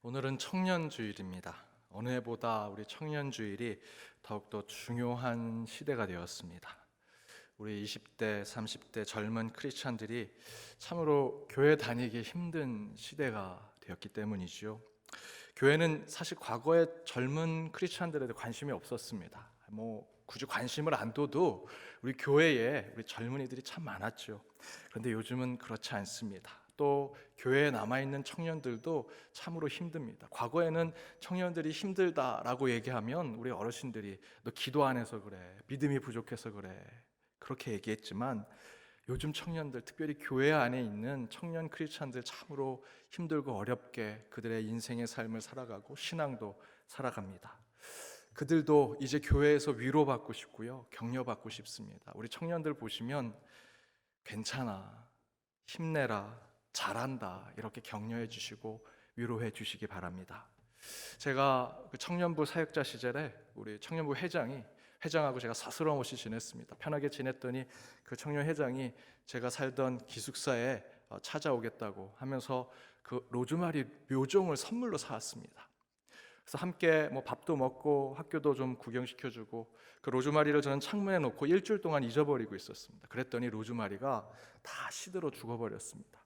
오늘은 청년주일입니다. 어느 해보다 우리 청년주일이 더욱더 중요한 시대가 되었습니다. 우리 20대, 30대 젊은 크리스찬들이 참으로 교회 다니기 힘든 시대가 되었기 때문이지요. 교회는 사실 과거에 젊은 크리스찬들에도 관심이 없었습니다. 굳이 관심을 안 둬도 우리 교회에 우리 젊은이들이 참 많았죠. 그런데 요즘은 그렇지 않습니다. 또 교회에 남아있는 청년들도 참으로 힘듭니다. 과거에는 청년들이 힘들다라고 얘기하면 우리 어르신들이 너 기도 안 해서 그래, 믿음이 부족해서 그래, 그렇게 얘기했지만 요즘 청년들, 특별히 교회 안에 있는 청년 크리스찬들 참으로 힘들고 어렵게 그들의 인생의 삶을 살아가고 신앙도 살아갑니다. 그들도 이제 교회에서 위로받고 싶고요, 격려받고 싶습니다. 우리 청년들 보시면 괜찮아, 힘내라, 잘한다 이렇게 격려해 주시고 위로해 주시기 바랍니다. 제가 그 청년부 사역자 시절에 우리 청년부 회장하고 제가 사스럼없이 지냈습니다. 편하게 지냈더니 그 청년 회장이 제가 살던 기숙사에 찾아오겠다고 하면서 그 로즈마리 묘종을 선물로 사왔습니다. 그래서 함께 밥도 먹고 학교도 좀 구경시켜주고 그 로즈마리를 저는 창문에 놓고 일주일 동안 잊어버리고 있었습니다. 그랬더니 로즈마리가 다 시들어 죽어버렸습니다.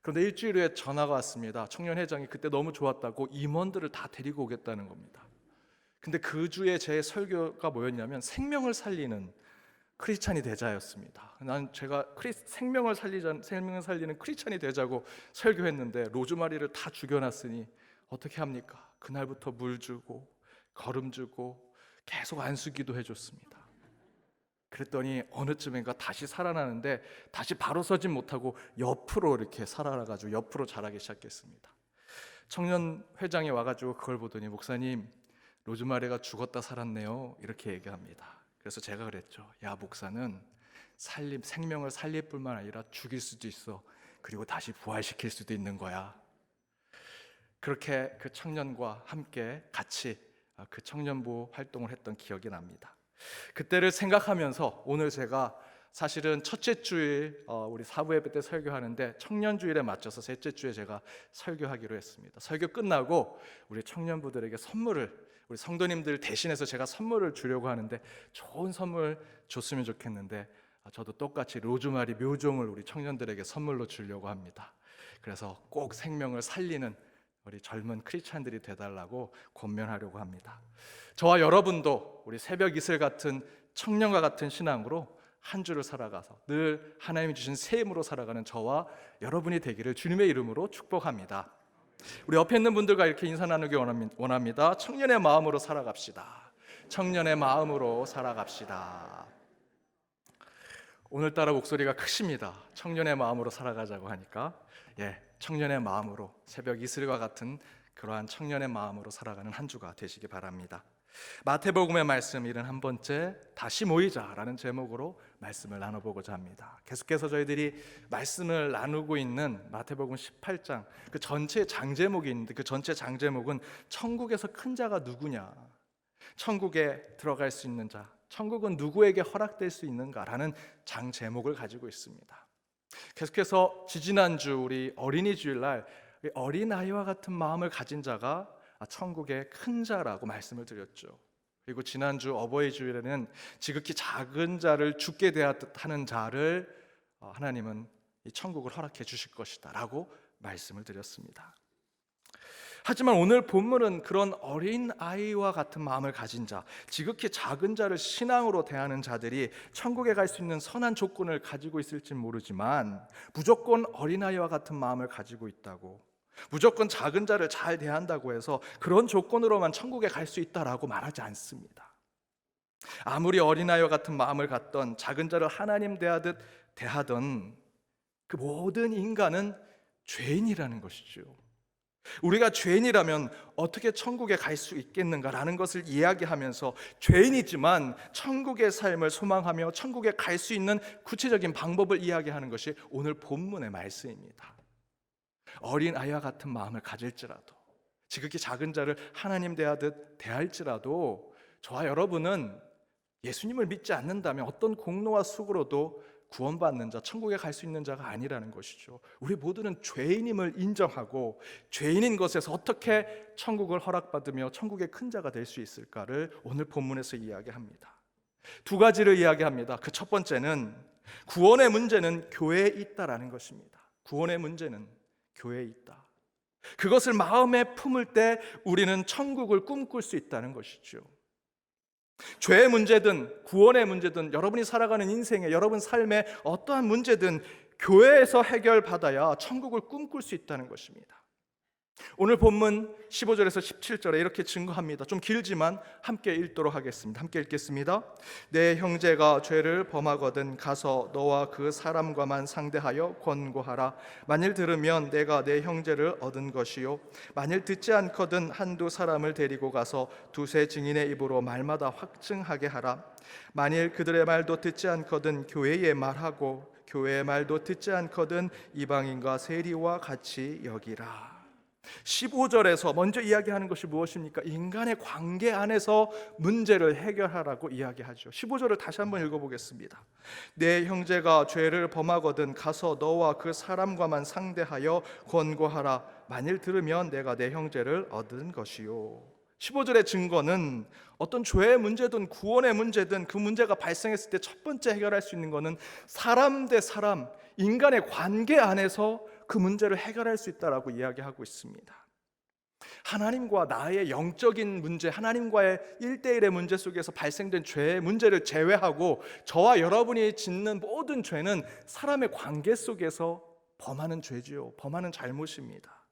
그런데 일주일 후에 전화가 왔습니다. 청년회장이 그때 너무 좋았다고 임원들을 다 데리고 오겠다는 겁니다. 근데 그 주에 제 설교가 뭐였냐면 생명을 살리는 크리스찬이 되자였습니다. 제가 생명을 살리는 크리스찬이 되자고 설교했는데 로즈마리를 다 죽여놨으니 어떻게 합니까? 그날부터 물 주고 거름 주고 계속 안수기도 해줬습니다. 그랬더니 어느 쯤인가 다시 살아나는데 다시 바로 서진 못하고 옆으로 이렇게 살아나가지고 옆으로 자라기 시작했습니다. 청년 회장이 와가지고 그걸 보더니 목사님 로즈마리가 죽었다 살았네요 이렇게 얘기합니다. 그래서 제가 그랬죠. 야, 목사는 생명을 살릴 뿐만 아니라 죽일 수도 있어. 그리고 다시 부활시킬 수도 있는 거야. 그렇게 그 청년과 함께 같이 그 청년부 활동을 했던 기억이 납니다. 그때를 생각하면서 오늘 제가 사실은 첫째 주일 우리 사부 예배 때 설교하는데 청년주일에 맞춰서 셋째 주에 제가 설교하기로 했습니다. 설교 끝나고 우리 청년부들에게 우리 성도님들 대신해서 제가 선물을 주려고 하는데 좋은 선물 줬으면 좋겠는데 저도 똑같이 로즈마리 묘종을 우리 청년들에게 선물로 주려고 합니다. 그래서 꼭 생명을 살리는 우리 젊은 크리스찬들이 되달라고 권면하려고 합니다. 저와 여러분도 우리 새벽 이슬 같은 청년과 같은 신앙으로 한 주를 살아가서 늘 하나님이 주신 새 힘으로 살아가는 저와 여러분이 되기를 주님의 이름으로 축복합니다. 우리 옆에 있는 분들과 이렇게 인사 나누기 원합니다. 청년의 마음으로 살아갑시다. 청년의 마음으로 살아갑시다. 오늘따라 목소리가 크십니다. 청년의 마음으로 살아가자고 하니까 청년의 마음으로 새벽 이슬과 같은 그러한 청년의 마음으로 살아가는 한 주가 되시기 바랍니다. 마태복음의 말씀 71번째 다시 모이자라는 제목으로 말씀을 나눠보고자 합니다. 계속해서 저희들이 말씀을 나누고 있는 마태복음 18장 그 전체 장제목이 있는데 그 전체 장제목은 천국에서 큰 자가 누구냐, 천국에 들어갈 수 있는 자, 천국은 누구에게 허락될 수 있는가라는 장제목을 가지고 있습니다. 계속해서 지지난주 우리 어린이 주일날 어린아이와 같은 마음을 가진 자가 천국의 큰 자라고 말씀을 드렸죠. 그리고 지난주 어버이 주일에는 지극히 작은 자를 죽게 대하는 자를 하나님은 이 천국을 허락해 주실 것이다 라고 말씀을 드렸습니다. 하지만 오늘 본문은 그런 어린아이와 같은 마음을 가진 자, 지극히 작은 자를 신앙으로 대하는 자들이 천국에 갈 수 있는 선한 조건을 가지고 있을진 모르지만 무조건 어린아이와 같은 마음을 가지고 있다고, 무조건 작은 자를 잘 대한다고 해서 그런 조건으로만 천국에 갈 수 있다라고 말하지 않습니다. 아무리 어린아이와 같은 마음을 갖던 작은 자를 하나님 대하듯 대하던 그 모든 인간은 죄인이라는 것이죠. 우리가 죄인이라면 어떻게 천국에 갈 수 있겠는가라는 것을 이야기하면서 죄인이지만 천국의 삶을 소망하며 천국에 갈 수 있는 구체적인 방법을 이야기하는 것이 오늘 본문의 말씀입니다. 어린아이와 같은 마음을 가질지라도, 지극히 작은 자를 하나님 대하듯 대할지라도 저와 여러분은 예수님을 믿지 않는다면 어떤 공로와 수고로도 구원받는 자, 천국에 갈 수 있는 자가 아니라는 것이죠. 우리 모두는 죄인임을 인정하고 죄인인 것에서 어떻게 천국을 허락받으며 천국의 큰 자가 될 수 있을까를 오늘 본문에서 이야기합니다. 두 가지를 이야기합니다. 그 첫 번째는 구원의 문제는 교회에 있다라는 것입니다. 구원의 문제는 교회에 있다. 그것을 마음에 품을 때 우리는 천국을 꿈꿀 수 있다는 것이죠. 죄의 문제든 구원의 문제든 여러분이 살아가는 인생에 여러분 삶에 어떠한 문제든 교회에서 해결받아야 천국을 꿈꿀 수 있다는 것입니다. 오늘 본문 15절에서 17절에 이렇게 증거합니다. 좀 길지만 함께 읽도록 하겠습니다. 함께 읽겠습니다. 내 형제가 죄를 범하거든 가서 너와 그 사람과만 상대하여 권고하라. 만일 들으면 내가 내 형제를 얻은 것이요 만일 듣지 않거든 한두 사람을 데리고 가서 두세 증인의 입으로 말마다 확증하게 하라. 만일 그들의 말도 듣지 않거든 교회의 말하고 교회의 말도 듣지 않거든 이방인과 세리와 같이 여기라. 15절에서 먼저 이야기하는 것이 무엇입니까? 인간의 관계 안에서 문제를 해결하라고 이야기하죠. 15절을 다시 한번 읽어보겠습니다. 내 형제가 죄를 범하거든 가서 너와 그 사람과만 상대하여 권고하라. 만일 들으면 내가 내 형제를 얻은 것이요. 15절의 증거는 어떤 죄의 문제든 구원의 문제든 그 문제가 발생했을 때 첫 번째 해결할 수 있는 것은 사람 대 사람, 인간의 관계 안에서 그 문제를 해결할 수 있다라고 이야기하고 있습니다. 하나님과 나의 영적인 문제, 하나님과의 1대1의 문제 속에서 발생된 죄의 문제를 제외하고 저와 여러분이 짓는 모든 죄는 사람의 관계 속에서 범하는 죄지요, 범하는 잘못입니다.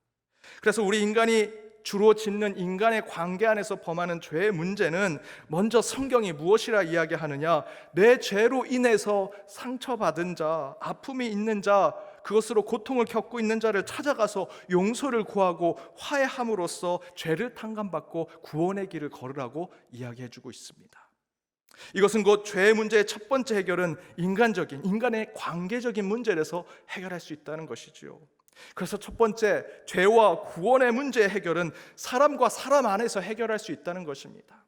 그래서 우리 인간이 주로 짓는 인간의 관계 안에서 범하는 죄의 문제는 먼저 성경이 무엇이라 이야기하느냐? 내 죄로 인해서 상처받은 자, 아픔이 있는 자, 그것으로 고통을 겪고 있는 자를 찾아가서 용서를 구하고 화해함으로써 죄를 탕감받고 구원의 길을 걸으라고 이야기해주고 있습니다. 이것은 곧 죄의 문제의 첫 번째 해결은 인간적인, 인간의 관계적인 문제에서 해결할 수 있다는 것이지요. 그래서 첫 번째 죄와 구원의 문제의 해결은 사람과 사람 안에서 해결할 수 있다는 것입니다.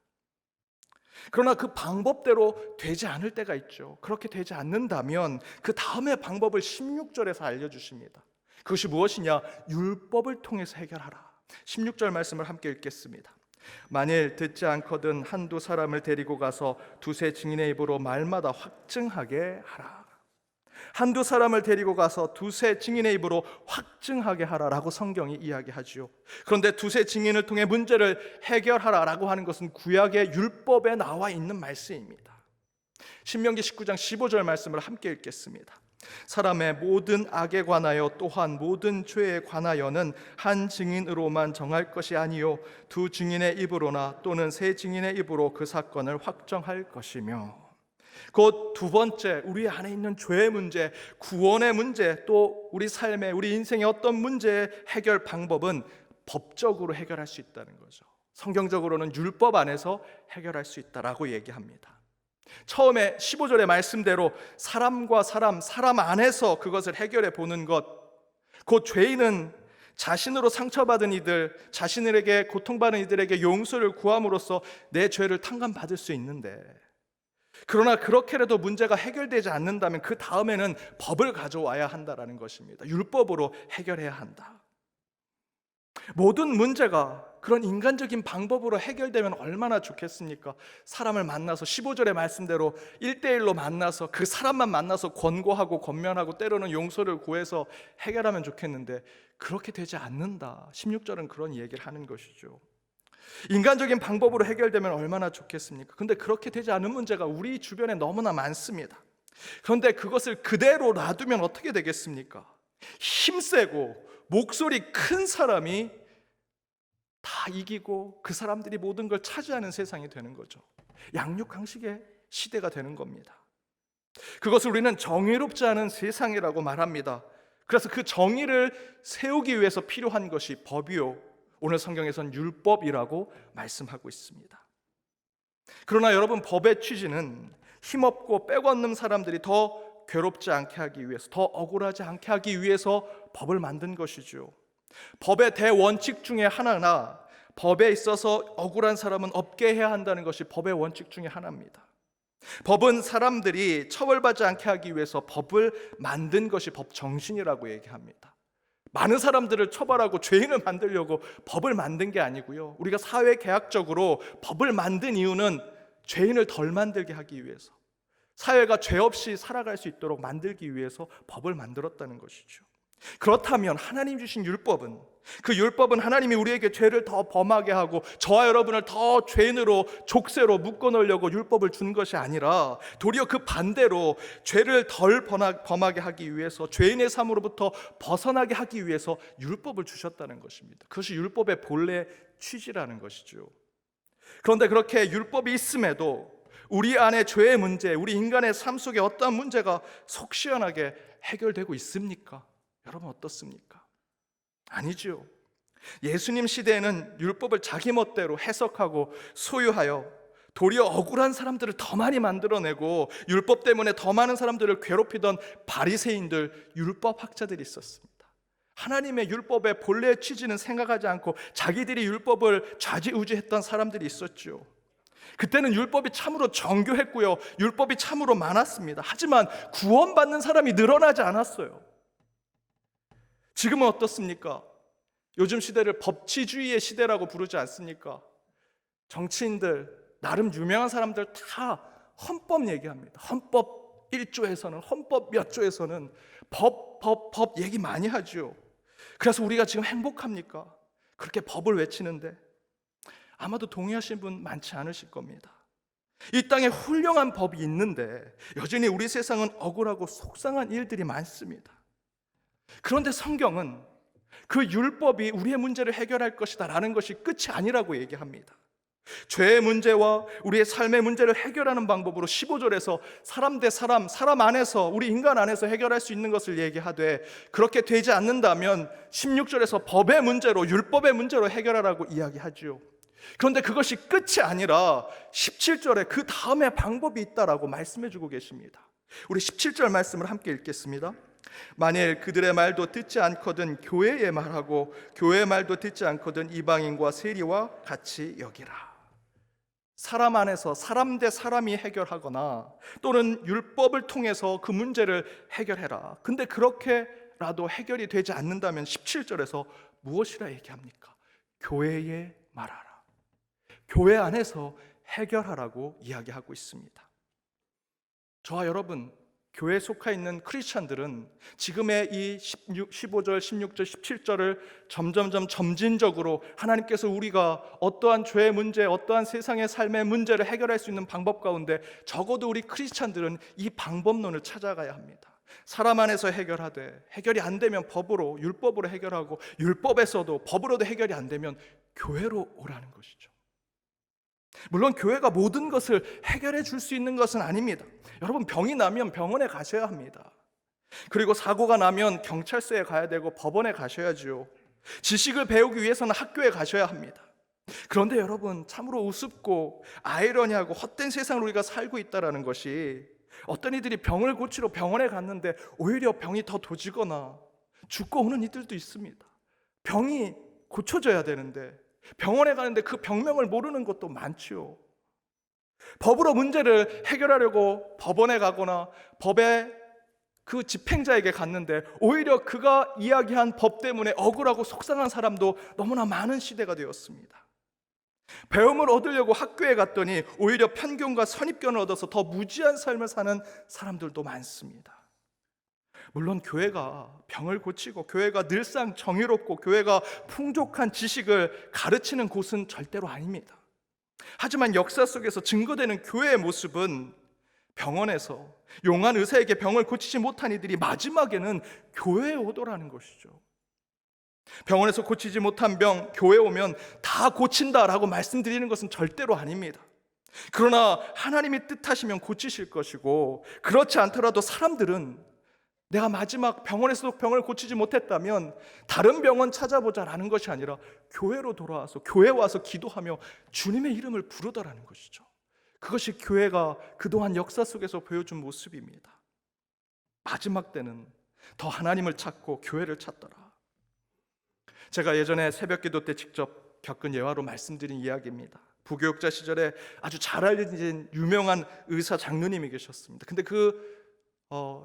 그러나 그 방법대로 되지 않을 때가 있죠. 그렇게 되지 않는다면 그 다음의 방법을 16절에서 알려주십니다. 그것이 무엇이냐? 율법을 통해서 해결하라. 16절 말씀을 함께 읽겠습니다. 만일 듣지 않거든 한두 사람을 데리고 가서 두세 증인의 입으로 말마다 확증하게 하라. 한두 사람을 데리고 가서 두세 증인의 입으로 확증하게 하라라고 성경이 이야기하지요. 그런데 두세 증인을 통해 문제를 해결하라라고 하는 것은 구약의 율법에 나와 있는 말씀입니다. 신명기 19장 15절 말씀을 함께 읽겠습니다. 사람의 모든 악에 관하여 또한 모든 죄에 관하여는 한 증인으로만 정할 것이 아니요 두 증인의 입으로나 또는 세 증인의 입으로 그 사건을 확정할 것이며, 곧 두 번째 우리 안에 있는 죄의 문제, 구원의 문제, 또 우리 삶의 우리 인생의 어떤 문제의 해결 방법은 법적으로 해결할 수 있다는 거죠. 성경적으로는 율법 안에서 해결할 수 있다라고 얘기합니다. 처음에 15절의 말씀대로 사람과 사람 안에서 그것을 해결해 보는 것, 곧 죄인은 자신으로 상처받은 이들, 자신에게 고통받은 이들에게 용서를 구함으로써 내 죄를 탕감받을 수 있는데, 그러나 그렇게라도 문제가 해결되지 않는다면 그 다음에는 법을 가져와야 한다라는 것입니다. 율법으로 해결해야 한다. 모든 문제가 그런 인간적인 방법으로 해결되면 얼마나 좋겠습니까? 사람을 만나서 15절의 말씀대로 1대1로 만나서 그 사람만 만나서 권고하고 권면하고 때로는 용서를 구해서 해결하면 좋겠는데 그렇게 되지 않는다. 16절은 그런 얘기를 하는 것이죠. 인간적인 방법으로 해결되면 얼마나 좋겠습니까? 그런데 그렇게 되지 않은 문제가 우리 주변에 너무나 많습니다. 그런데 그것을 그대로 놔두면 어떻게 되겠습니까? 힘세고 목소리 큰 사람이 다 이기고 그 사람들이 모든 걸 차지하는 세상이 되는 거죠. 양육강식의 시대가 되는 겁니다. 그것을 우리는 정의롭지 않은 세상이라고 말합니다. 그래서 그 정의를 세우기 위해서 필요한 것이 법이요, 오늘 성경에서는 율법이라고 말씀하고 있습니다. 그러나 여러분, 법의 취지는 힘없고 빼곡없는 사람들이 더 괴롭지 않게 하기 위해서, 더 억울하지 않게 하기 위해서 법을 만든 것이죠. 법의 대원칙 중에 하나나 법에 있어서 억울한 사람은 없게 해야 한다는 것이 법의 원칙 중에 하나입니다. 법은 사람들이 처벌받지 않게 하기 위해서 법을 만든 것이 법 정신이라고 얘기합니다. 많은 사람들을 처벌하고 죄인을 만들려고 법을 만든 게 아니고요. 우리가 사회 계약적으로 법을 만든 이유는 죄인을 덜 만들게 하기 위해서, 사회가 죄 없이 살아갈 수 있도록 만들기 위해서 법을 만들었다는 것이죠. 그렇다면 하나님 주신 율법은, 그 율법은 하나님이 우리에게 죄를 더 범하게 하고 저와 여러분을 더 죄인으로 족쇄로 묶어놓으려고 율법을 준 것이 아니라 도리어 그 반대로 죄를 덜 범하게 하기 위해서, 죄인의 삶으로부터 벗어나게 하기 위해서 율법을 주셨다는 것입니다. 그것이 율법의 본래 취지라는 것이죠. 그런데 그렇게 율법이 있음에도 우리 안에 죄의 문제, 우리 인간의 삶 속에 어떠한 문제가 속 시원하게 해결되고 있습니까? 여러분 어떻습니까? 아니죠. 예수님 시대에는 율법을 자기 멋대로 해석하고 소유하여 도리어 억울한 사람들을 더 많이 만들어내고 율법 때문에 더 많은 사람들을 괴롭히던 바리새인들, 율법학자들이 있었습니다. 하나님의 율법의 본래의 취지는 생각하지 않고 자기들이 율법을 좌지우지했던 사람들이 있었죠. 그때는 율법이 참으로 정교했고요, 율법이 참으로 많았습니다. 하지만 구원받는 사람이 늘어나지 않았어요. 지금은 어떻습니까? 요즘 시대를 법치주의의 시대라고 부르지 않습니까? 정치인들, 나름 유명한 사람들 다 헌법 얘기합니다. 헌법 1조에서는, 헌법 몇 조에서는 법 얘기 많이 하죠. 그래서 우리가 지금 행복합니까? 그렇게 법을 외치는데 아마도 동의하시는 분 많지 않으실 겁니다. 이 땅에 훌륭한 법이 있는데 여전히 우리 세상은 억울하고 속상한 일들이 많습니다. 그런데 성경은 그 율법이 우리의 문제를 해결할 것이다 라는 것이 끝이 아니라고 얘기합니다. 죄의 문제와 우리의 삶의 문제를 해결하는 방법으로 15절에서 사람 대 사람, 사람 안에서, 우리 인간 안에서 해결할 수 있는 것을 얘기하되, 그렇게 되지 않는다면 16절에서 법의 문제로, 율법의 문제로 해결하라고 이야기하죠. 그런데 그것이 끝이 아니라 17절에 그 다음에 방법이 있다라고 말씀해주고 계십니다. 우리 17절 말씀을 함께 읽겠습니다. 만일 그들의 말도 듣지 않거든 교회의 말하고 교회의 말도 듣지 않거든 이방인과 세리와 같이 여기라. 사람 안에서 사람 대 사람이 해결하거나 또는 율법을 통해서 그 문제를 해결해라. 근데 그렇게라도 해결이 되지 않는다면 17절에서 무엇이라 얘기합니까? 교회에 말하라. 교회 안에서 해결하라고 이야기하고 있습니다. 저와 여러분, 교회에 속해 있는 크리스찬들은 지금의 이 15절, 16절, 17절을 점진적으로 하나님께서 우리가 어떠한 죄의 문제, 어떠한 세상의 삶의 문제를 해결할 수 있는 방법 가운데 적어도 우리 크리스찬들은 이 방법론을 찾아가야 합니다. 사람 안에서 해결하되 해결이 안 되면 법으로, 율법으로 해결하고, 율법에서도 법으로도 해결이 안 되면 교회로 오라는 것이죠. 물론 교회가 모든 것을 해결해 줄 수 있는 것은 아닙니다. 여러분, 병이 나면 병원에 가셔야 합니다. 그리고 사고가 나면 경찰서에 가야 되고 법원에 가셔야죠. 지식을 배우기 위해서는 학교에 가셔야 합니다. 그런데 여러분, 참으로 우습고 아이러니하고 헛된 세상을 우리가 살고 있다는 것이, 어떤 이들이 병을 고치러 병원에 갔는데 오히려 병이 더 도지거나 죽고 오는 이들도 있습니다. 병이 고쳐져야 되는데 병원에 가는데 그 병명을 모르는 것도 많지요. 법으로 문제를 해결하려고 법원에 가거나 법의 그 집행자에게 갔는데 오히려 그가 이야기한 법 때문에 억울하고 속상한 사람도 너무나 많은 시대가 되었습니다. 배움을 얻으려고 학교에 갔더니 오히려 편견과 선입견을 얻어서 더 무지한 삶을 사는 사람들도 많습니다. 물론 교회가 병을 고치고 교회가 늘상 정의롭고 교회가 풍족한 지식을 가르치는 곳은 절대로 아닙니다. 하지만 역사 속에서 증거되는 교회의 모습은 병원에서 용한 의사에게 병을 고치지 못한 이들이 마지막에는 교회에 오더라는 것이죠. 병원에서 고치지 못한 병, 교회에 오면 다 고친다라고 말씀드리는 것은 절대로 아닙니다. 그러나 하나님이 뜻하시면 고치실 것이고, 그렇지 않더라도 사람들은 내가 마지막 병원에서도 병을 고치지 못했다면 다른 병원 찾아보자라는 것이 아니라 교회로 돌아와서, 교회에 와서 기도하며 주님의 이름을 부르더라는 것이죠. 그것이 교회가 그동안 역사 속에서 보여준 모습입니다. 마지막 때는 더 하나님을 찾고 교회를 찾더라. 제가 예전에 새벽기도 때 직접 겪은 예화로 말씀드린 이야기입니다. 부교육자 시절에 아주 잘 알려진 유명한 의사 장로님이 계셨습니다. 근데 그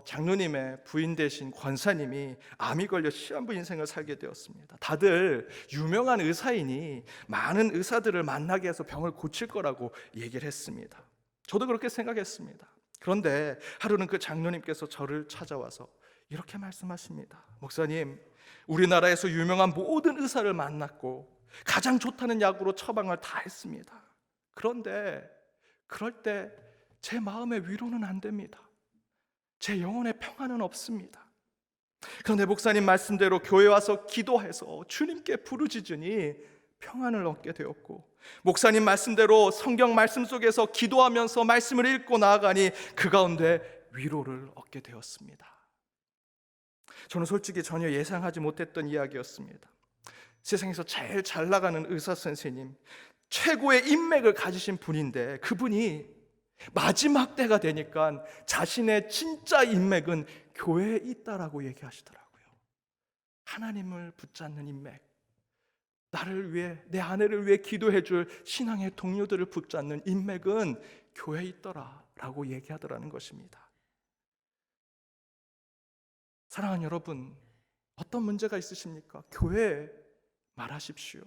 장로님의 부인 되신 권사님이 암이 걸려 시한부 인생을 살게 되었습니다. 다들 유명한 의사이니 많은 의사들을 만나게 해서 병을 고칠 거라고 얘기를 했습니다. 저도 그렇게 생각했습니다. 그런데 하루는 그 장로님께서 저를 찾아와서 이렇게 말씀하십니다. 목사님, 우리나라에서 유명한 모든 의사를 만났고 가장 좋다는 약으로 처방을 다 했습니다. 그런데 그럴 때 제 마음의 위로는 안 됩니다. 제 영혼의 평안은 없습니다. 그런데 목사님 말씀대로 교회 와서 기도해서 주님께 부르짖으니 평안을 얻게 되었고, 목사님 말씀대로 성경 말씀 속에서 기도하면서 말씀을 읽고 나아가니 그 가운데 위로를 얻게 되었습니다. 저는 솔직히 전혀 예상하지 못했던 이야기였습니다. 세상에서 제일 잘 나가는 의사 선생님, 최고의 인맥을 가지신 분인데 그분이 마지막 때가 되니까 자신의 진짜 인맥은 교회에 있다라고 얘기하시더라고요. 하나님을 붙잡는 인맥, 나를 위해, 내 아내를 위해 기도해 줄 신앙의 동료들을 붙잡는 인맥은 교회에 있더라라고 얘기하더라는 것입니다. 사랑하는 여러분, 어떤 문제가 있으십니까? 교회에 말하십시오.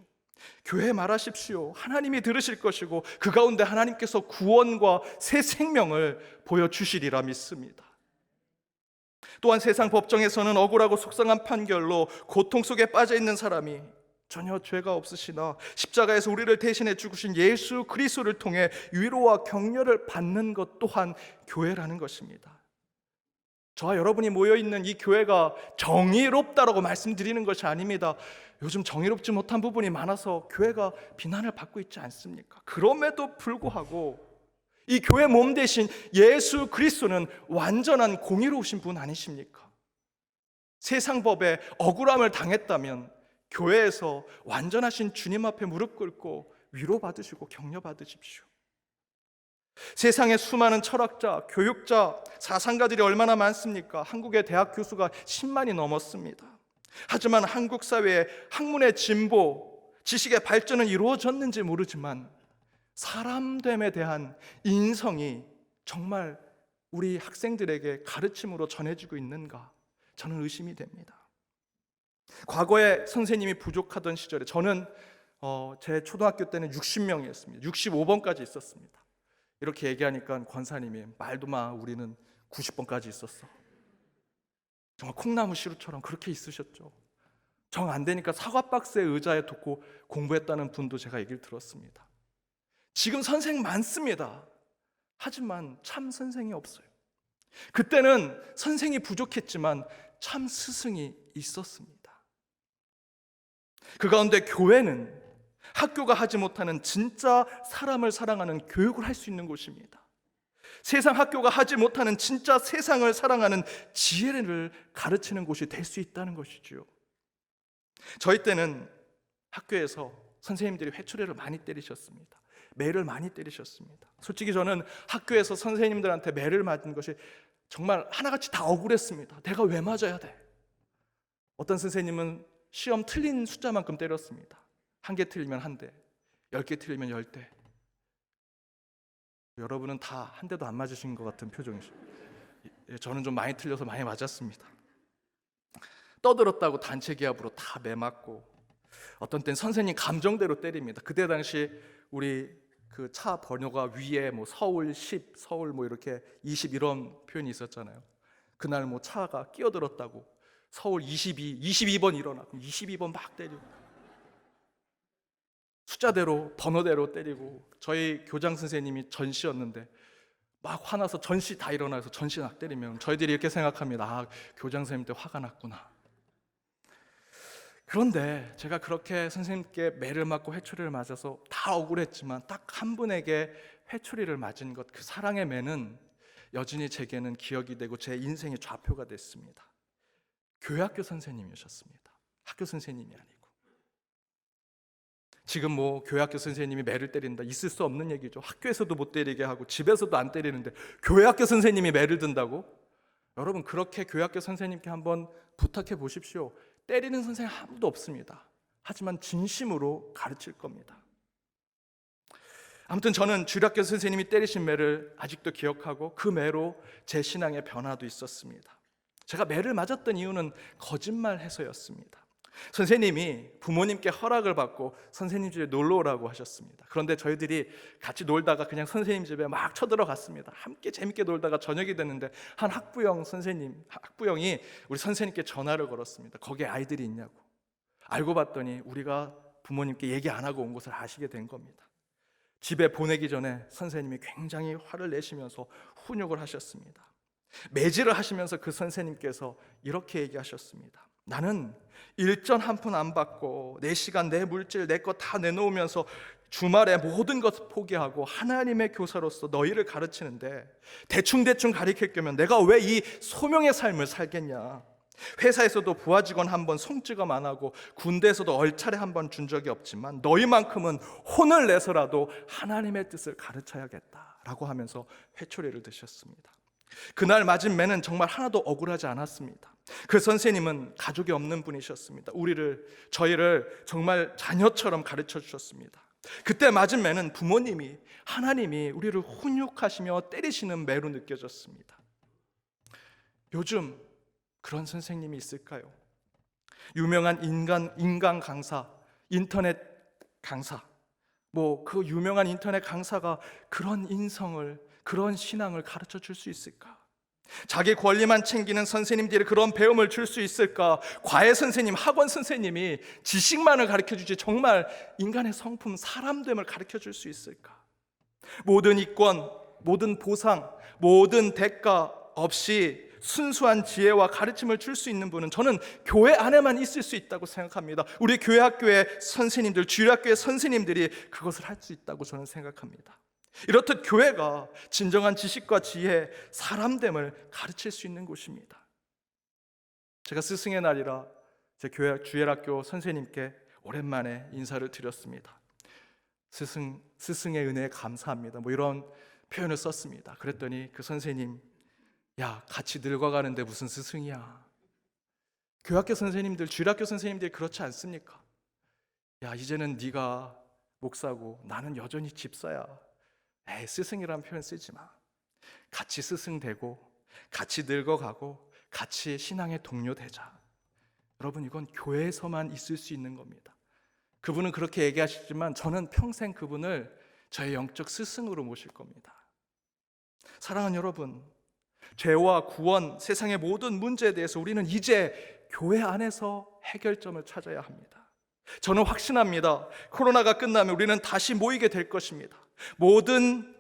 교회에 말하십시오. 하나님이 들으실 것이고 그 가운데 하나님께서 구원과 새 생명을 보여주시리라 믿습니다. 또한 세상 법정에서는 억울하고 속상한 판결로 고통 속에 빠져 있는 사람이 전혀 죄가 없으시나 십자가에서 우리를 대신해 죽으신 예수 그리스도를 통해 위로와 격려를 받는 것 또한 교회라는 것입니다. 저와 여러분이 모여있는 이 교회가 정의롭다라고 말씀드리는 것이 아닙니다. 요즘 정의롭지 못한 부분이 많아서 교회가 비난을 받고 있지 않습니까? 그럼에도 불구하고 이 교회 몸 대신 예수 그리스도는 완전한 공의로우신 분 아니십니까? 세상 법에 억울함을 당했다면 교회에서 완전하신 주님 앞에 무릎 꿇고 위로받으시고 격려받으십시오. 세상에 수많은 철학자, 교육자, 사상가들이 얼마나 많습니까? 한국의 대학 교수가 10만이 넘었습니다. 하지만 한국 사회에 학문의 진보, 지식의 발전은 이루어졌는지 모르지만 사람됨에 대한 인성이 정말 우리 학생들에게 가르침으로 전해지고 있는가? 저는 의심이 됩니다. 과거에 선생님이 부족하던 시절에 저는 제 초등학교 때는 60명이었습니다. 65번까지 있었습니다. 이렇게 얘기하니까 권사님이 말도 마, 우리는 90번까지 있었어. 정말 콩나무 시루처럼 그렇게 있으셨죠. 정 안 되니까 사과박스에 의자에 놓고 공부했다는 분도 제가 얘기를 들었습니다. 지금 선생 많습니다. 하지만 참 선생이 없어요. 그때는 선생이 부족했지만 참 스승이 있었습니다. 그 가운데 교회는 학교가 하지 못하는 진짜 사람을 사랑하는 교육을 할 수 있는 곳입니다. 세상 학교가 하지 못하는 진짜 세상을 사랑하는 지혜를 가르치는 곳이 될 수 있다는 것이죠. 저희 때는 학교에서 선생님들이 회초리를 많이 때리셨습니다. 매를 많이 때리셨습니다. 솔직히 저는 학교에서 선생님들한테 매를 맞은 것이 정말 하나같이 다 억울했습니다. 내가 왜 맞아야 돼? 어떤 선생님은 시험 틀린 숫자만큼 때렸습니다. 1개 틀리면 1대, 10개 틀리면 10대. 여러분은 다 한 대도 안 맞으신 것 같은 표정이시죠. 저는 좀 많이 틀려서 많이 맞았습니다. 떠들었다고 단체 기합으로 다 매맞고, 어떤 땐 선생님 감정대로 때립니다. 그때 당시 우리 그 차 번호가 위에 뭐 서울 10, 서울 뭐 이렇게 20 이런 표현이 있었잖아요. 그날 뭐 차가 끼어들었다고 서울 22번 일어나 22번 막 때리고, 숫자대로 번호대로 때리고, 저희 교장 선생님이 전시였는데 막 화나서 전시 다 일어나서 전시 막 때리면 저희들이 이렇게 생각합니다. 아, 교장 선생님 때 화가 났구나. 그런데 제가 그렇게 선생님께 매를 맞고 회초리를 맞아서 다 억울했지만 딱 한 분에게 회초리를 맞은 것, 그 사랑의 매는 여전히 제게는 기억이 되고 제 인생의 좌표가 됐습니다. 교회학교 선생님이셨습니다. 학교 선생님이 아니고. 지금 뭐 교회학교 선생님이 매를 때린다, 있을 수 없는 얘기죠. 학교에서도 못 때리게 하고 집에서도 안 때리는데 교회학교 선생님이 매를 든다고? 여러분, 그렇게 교회학교 선생님께 한번 부탁해 보십시오. 때리는 선생님 아무도 없습니다. 하지만 진심으로 가르칠 겁니다. 아무튼 저는 주일학교 선생님이 때리신 매를 아직도 기억하고 그 매로 제 신앙의 변화도 있었습니다. 제가 매를 맞았던 이유는 거짓말해서였습니다. 선생님이 부모님께 허락을 받고 선생님 집에 놀러 오라고 하셨습니다. 그런데 저희들이 같이 놀다가 그냥 선생님 집에 막 쳐들어갔습니다. 함께 재밌게 놀다가 저녁이 됐는데 한 학부형이 우리 선생님께 전화를 걸었습니다. 거기에 아이들이 있냐고. 알고 봤더니 우리가 부모님께 얘기 안 하고 온 것을 아시게 된 겁니다. 집에 보내기 전에 선생님이 굉장히 화를 내시면서 훈육을 하셨습니다. 매질을 하시면서 그 선생님께서 이렇게 얘기하셨습니다. 나는 일전 한 푼 안 받고 내 시간, 내 물질, 내 것 다 내놓으면서 주말에 모든 것을 포기하고 하나님의 교사로서 너희를 가르치는데 대충 가르칠 거면 내가 왜 이 소명의 삶을 살겠냐. 회사에서도 부하 직원 한 번 송직업 안 하고 군대에서도 얼차례 한 번 준 적이 없지만 너희만큼은 혼을 내서라도 하나님의 뜻을 가르쳐야겠다라고 하면서 회초리를 드셨습니다. 그날 맞은 매는 정말 하나도 억울하지 않았습니다. 그 선생님은 가족이 없는 분이셨습니다. 저희를 정말 자녀처럼 가르쳐 주셨습니다. 그때 맞은 매는 부모님이, 하나님이 우리를 훈육하시며 때리시는 매로 느껴졌습니다. 요즘 그런 선생님이 있을까요? 유명한 인간 강사, 인터넷 강사, 그 유명한 인터넷 강사가 그런 인성을, 그런 신앙을 가르쳐 줄 수 있을까? 자기 권리만 챙기는 선생님들이 그런 배움을 줄 수 있을까? 과외 선생님, 학원 선생님이 지식만을 가르쳐 주지 정말 인간의 성품, 사람됨을 가르쳐 줄 수 있을까? 모든 이권, 모든 보상, 모든 대가 없이 순수한 지혜와 가르침을 줄 수 있는 분은 저는 교회 안에만 있을 수 있다고 생각합니다. 우리 교회 학교의 선생님들, 주일학교의 선생님들이 그것을 할 수 있다고 저는 생각합니다. 이렇듯 교회가 진정한 지식과 지혜, 사람됨을 가르칠 수 있는 곳입니다. 제가 스승의 날이라 제 교회 주일학교 선생님께 오랜만에 인사를 드렸습니다. 스승의 은혜에 감사합니다. 이런 표현을 썼습니다. 그랬더니 그 선생님, 야, 같이 늙어가는데 무슨 스승이야. 교학교 선생님들, 주일학교 선생님들이 그렇지 않습니까? 야, 이제는 네가 목사고 나는 여전히 집사야. 스승이라는 표현 쓰지 마. 같이 스승 되고 같이 늙어가고 같이 신앙의 동료 되자. 여러분, 이건 교회에서만 있을 수 있는 겁니다. 그분은 그렇게 얘기하시지만 저는 평생 그분을 저의 영적 스승으로 모실 겁니다. 사랑하는 여러분, 죄와 구원, 세상의 모든 문제에 대해서 우리는 이제 교회 안에서 해결점을 찾아야 합니다. 저는 확신합니다. 코로나가 끝나면 우리는 다시 모이게 될 것입니다. 모든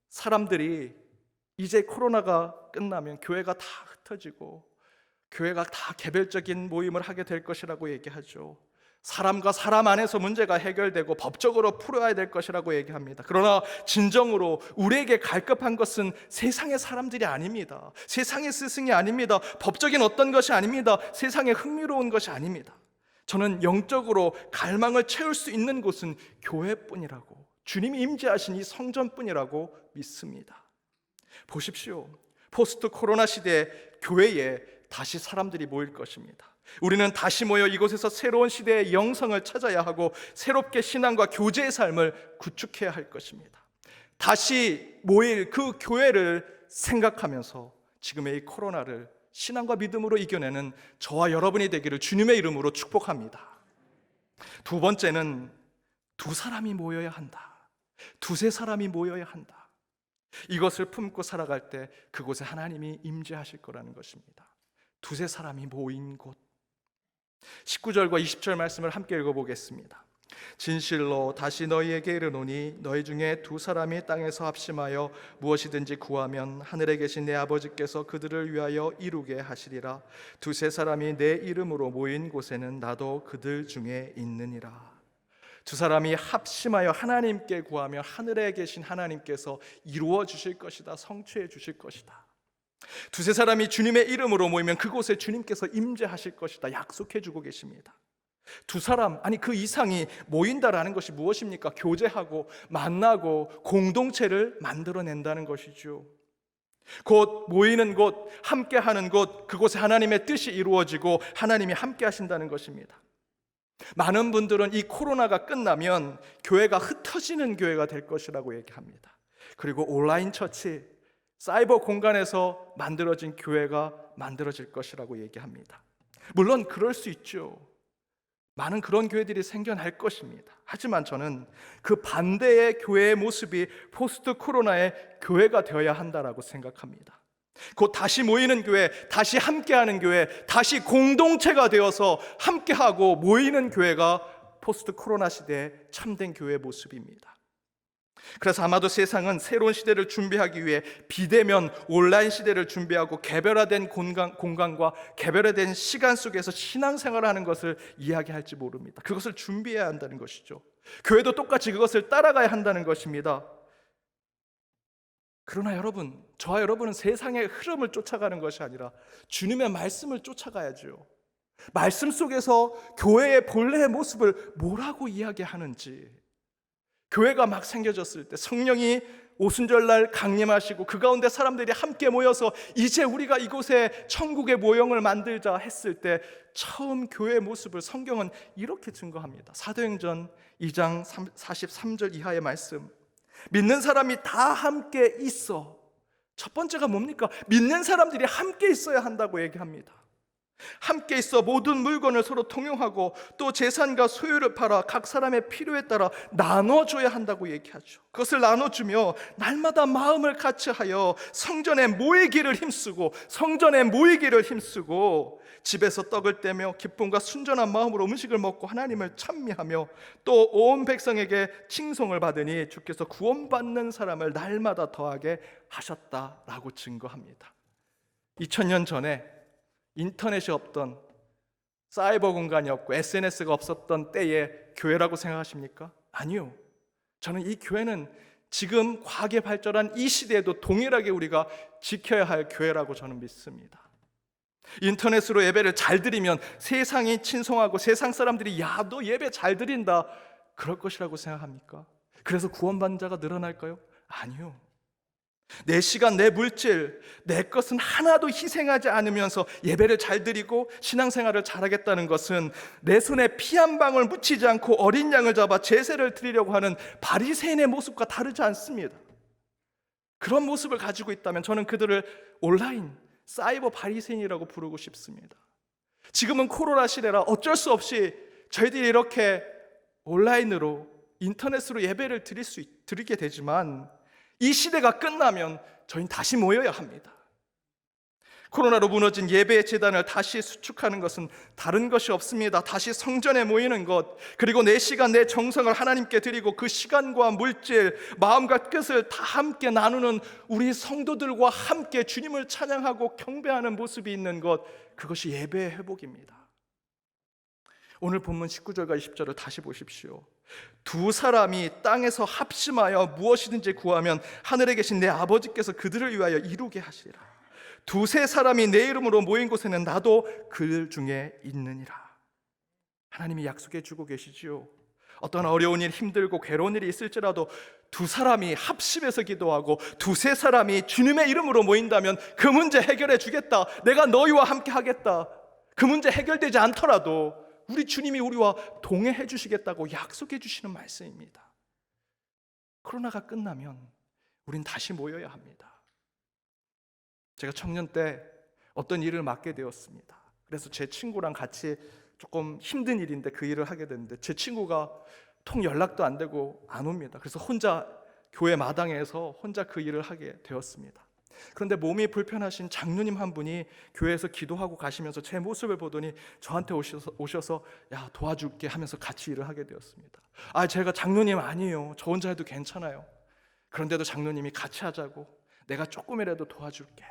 사람들이 이제 코로나가 끝나면 교회가 다 흩어지고 교회가 다 개별적인 모임을 하게 될 것이라고 얘기하죠. 사람과 사람 안에서 문제가 해결되고 법적으로 풀어야 될 것이라고 얘기합니다. 그러나 진정으로 우리에게 갈급한 것은 세상의 사람들이 아닙니다. 세상의 스승이 아닙니다. 법적인 어떤 것이 아닙니다. 세상에 흥미로운 것이 아닙니다. 저는 영적으로 갈망을 채울 수 있는 곳은 교회뿐이라고, 주님이 임재하신 이 성전뿐이라고 믿습니다. 보십시오. 포스트 코로나 시대에 교회에 다시 사람들이 모일 것입니다. 우리는 다시 모여 이곳에서 새로운 시대의 영성을 찾아야 하고 새롭게 신앙과 교제의 삶을 구축해야 할 것입니다. 다시 모일 그 교회를 생각하면서 지금의 이 코로나를 신앙과 믿음으로 이겨내는 저와 여러분이 되기를 주님의 이름으로 축복합니다. 두 번째는 두 사람이 모여야 한다. 두세 사람이 모여야 한다. 이것을 품고 살아갈 때 그곳에 하나님이 임재하실 거라는 것입니다. 두세 사람이 모인 곳. 19절과 20절 말씀을 함께 읽어보겠습니다. 진실로 다시 너희에게 이르노니 너희 중에 두 사람이 땅에서 합심하여 무엇이든지 구하면 하늘에 계신 내 아버지께서 그들을 위하여 이루게 하시리라. 두세 사람이 내 이름으로 모인 곳에는 나도 그들 중에 있느니라. 두 사람이 합심하여 하나님께 구하며 하늘에 계신 하나님께서 이루어 주실 것이다, 성취해 주실 것이다. 두세 사람이 주님의 이름으로 모이면 그곳에 주님께서 임재하실 것이다 약속해 주고 계십니다. 두 사람, 아니 그 이상이 모인다라는 것이 무엇입니까? 교제하고 만나고 공동체를 만들어낸다는 것이죠. 곧 모이는 곳, 함께하는 곳, 그곳에 하나님의 뜻이 이루어지고 하나님이 함께 하신다는 것입니다. 많은 분들은 이 코로나가 끝나면 교회가 흩어지는 교회가 될 것이라고 얘기합니다. 그리고 온라인 처치, 사이버 공간에서 만들어진 교회가 만들어질 것이라고 얘기합니다. 물론 그럴 수 있죠. 많은 그런 교회들이 생겨날 것입니다. 하지만 저는 그 반대의 교회의 모습이 포스트 코로나의 교회가 되어야 한다라고 생각합니다. 곧 다시 모이는 교회, 다시 함께하는 교회, 다시 공동체가 되어서 함께하고 모이는 교회가 포스트 코로나 시대의 참된 교회의 모습입니다. 그래서 아마도 세상은 새로운 시대를 준비하기 위해 비대면 온라인 시대를 준비하고 개별화된 공간과 개별화된 시간 속에서 신앙생활을 하는 것을 이야기할지 모릅니다. 그것을 준비해야 한다는 것이죠. 교회도 똑같이 그것을 따라가야 한다는 것입니다. 그러나 여러분, 저와 여러분은 세상의 흐름을 쫓아가는 것이 아니라 주님의 말씀을 쫓아가야죠. 말씀 속에서 교회의 본래의 모습을 뭐라고 이야기하는지, 교회가 막 생겨졌을 때 성령이 오순절날 강림하시고 그 가운데 사람들이 함께 모여서 이제 우리가 이곳에 천국의 모형을 만들자 했을 때 처음 교회의 모습을 성경은 이렇게 증거합니다. 사도행전 2장 43절 이하의 말씀, 믿는 사람이 다 함께 있어. 첫 번째가 뭡니까? 믿는 사람들이 함께 있어야 한다고 얘기합니다. 함께 있어 모든 물건을 서로 통용하고 또 재산과 소유를 팔아 각 사람의 필요에 따라 나눠줘야 한다고 얘기하죠. 그것을 나눠주며 날마다 마음을 같이하여 성전에 모이기를 힘쓰고 집에서 떡을 떼며 기쁨과 순전한 마음으로 음식을 먹고 하나님을 찬미하며 또 온 백성에게 칭송을 받으니 주께서 구원받는 사람을 날마다 더하게 하셨다라고 증거합니다. 2000년 전에 인터넷이 없던, 사이버 공간이 없고 SNS가 없었던 때의 교회라고 생각하십니까? 아니요. 저는 이 교회는 지금 과학이 발전한 이 시대에도 동일하게 우리가 지켜야 할 교회라고 저는 믿습니다. 인터넷으로 예배를 잘 드리면 세상이 친송하고 세상 사람들이 야, 너 예배 잘 드린다 그럴 것이라고 생각합니까? 그래서 구원받는 자가 늘어날까요? 아니요. 내 시간, 내 물질, 내 것은 하나도 희생하지 않으면서 예배를 잘 드리고 신앙생활을 잘하겠다는 것은 내 손에 피 한 방울 묻히지 않고 어린 양을 잡아 제사를 드리려고 하는 바리새인의 모습과 다르지 않습니다. 그런 모습을 가지고 있다면 저는 그들을 온라인, 사이버 바리새인이라고 부르고 싶습니다. 지금은 코로나 시대라 어쩔 수 없이 저희들이 이렇게 온라인으로, 인터넷으로 예배를 드리게 되지만 이 시대가 끝나면 저희는 다시 모여야 합니다. 코로나로 무너진 예배의 재단을 다시 수축하는 것은 다른 것이 없습니다. 다시 성전에 모이는 것, 그리고 내 시간, 내 정성을 하나님께 드리고 그 시간과 물질, 마음과 뜻을 다 함께 나누는 우리 성도들과 함께 주님을 찬양하고 경배하는 모습이 있는 것, 그것이 예배의 회복입니다. 오늘 본문 19절과 20절을 다시 보십시오. 두 사람이 땅에서 합심하여 무엇이든지 구하면 하늘에 계신 내 아버지께서 그들을 위하여 이루게 하시리라. 두세 사람이 내 이름으로 모인 곳에는 나도 그들 중에 있느니라. 하나님이 약속해 주고 계시지요. 어떤 어려운 일, 힘들고 괴로운 일이 있을지라도 두 사람이 합심해서 기도하고 두세 사람이 주님의 이름으로 모인다면 그 문제 해결해 주겠다. 내가 너희와 함께 하겠다. 그 문제 해결되지 않더라도 우리 주님이 우리와 동행해 주시겠다고 약속해 주시는 말씀입니다. 코로나가 끝나면 우린 다시 모여야 합니다. 제가 청년 때 어떤 일을 맡게 되었습니다. 그래서 제 친구랑 같이 조금 힘든 일인데 그 일을 하게 됐는데 제 친구가 통 연락도 안 되고 안 옵니다. 그래서 혼자 교회 마당에서 혼자 그 일을 하게 되었습니다. 그런데 몸이 불편하신 장로님 한 분이 교회에서 기도하고 가시면서 제 모습을 보더니 저한테 오셔서 야, 도와줄게 하면서 같이 일을 하게 되었습니다. 제가 장로님 아니에요. 저 혼자 해도 괜찮아요. 그런데도 장로님이 같이 하자고, 내가 조금이라도 도와줄게.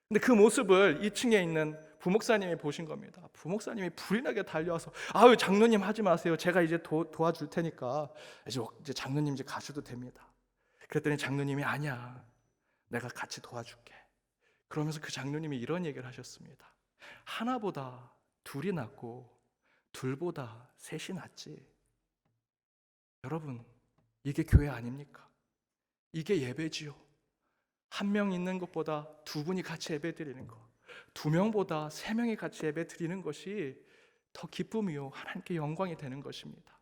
근데 그 모습을 2층에 있는 부목사님이 보신 겁니다. 부목사님이 불이 나게 달려와서 장로님 하지 마세요. 제가 이제 도와줄 테니까 이제 장로님 이제 가셔도 됩니다. 그랬더니 장로님이 아니야, 내가 같이 도와줄게. 그러면서 그 장로님이 이런 얘기를 하셨습니다. 하나보다 둘이 낫고 둘보다 셋이 낫지. 여러분, 이게 교회 아닙니까? 이게 예배지요. 한 명 있는 것보다 두 분이 같이 예배 드리는 것, 두 명보다 세 명이 같이 예배 드리는 것이 더 기쁨이요 하나님께 영광이 되는 것입니다.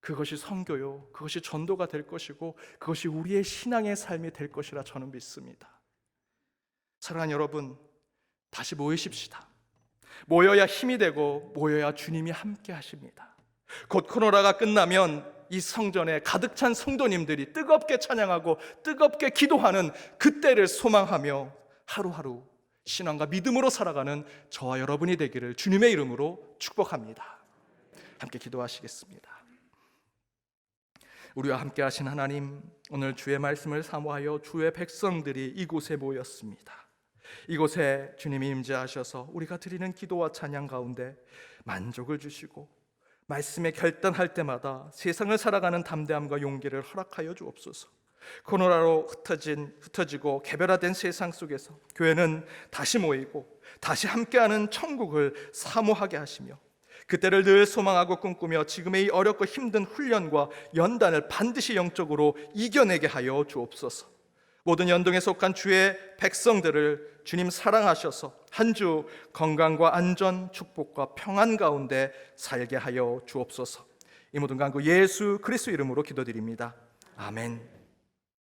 그것이 선교요, 그것이 전도가 될 것이고 그것이 우리의 신앙의 삶이 될 것이라 저는 믿습니다. 사랑하는 여러분, 다시 모이십시다. 모여야 힘이 되고 모여야 주님이 함께 하십니다. 곧 코로나가 끝나면 이 성전에 가득 찬 성도님들이 뜨겁게 찬양하고 뜨겁게 기도하는 그때를 소망하며 하루하루 신앙과 믿음으로 살아가는 저와 여러분이 되기를 주님의 이름으로 축복합니다. 함께 기도하시겠습니다. 우리와 함께 하신 하나님, 오늘 주의 말씀을 사모하여 주의 백성들이 이곳에 모였습니다. 이곳에 주님이 임재하셔서 우리가 드리는 기도와 찬양 가운데 만족을 주시고 말씀에 결단할 때마다 세상을 살아가는 담대함과 용기를 허락하여 주옵소서. 코로나로 흩어지고 개별화된 세상 속에서 교회는 다시 모이고 다시 함께하는 천국을 사모하게 하시며 그때를 늘 소망하고 꿈꾸며 지금의 이 어렵고 힘든 훈련과 연단을 반드시 영적으로 이겨내게 하여 주옵소서. 모든 연동에 속한 주의 백성들을 주님 사랑하셔서 한 주 건강과 안전, 축복과 평안 가운데 살게 하여 주옵소서. 이 모든 간구 예수 그리스도 이름으로 기도드립니다. 아멘.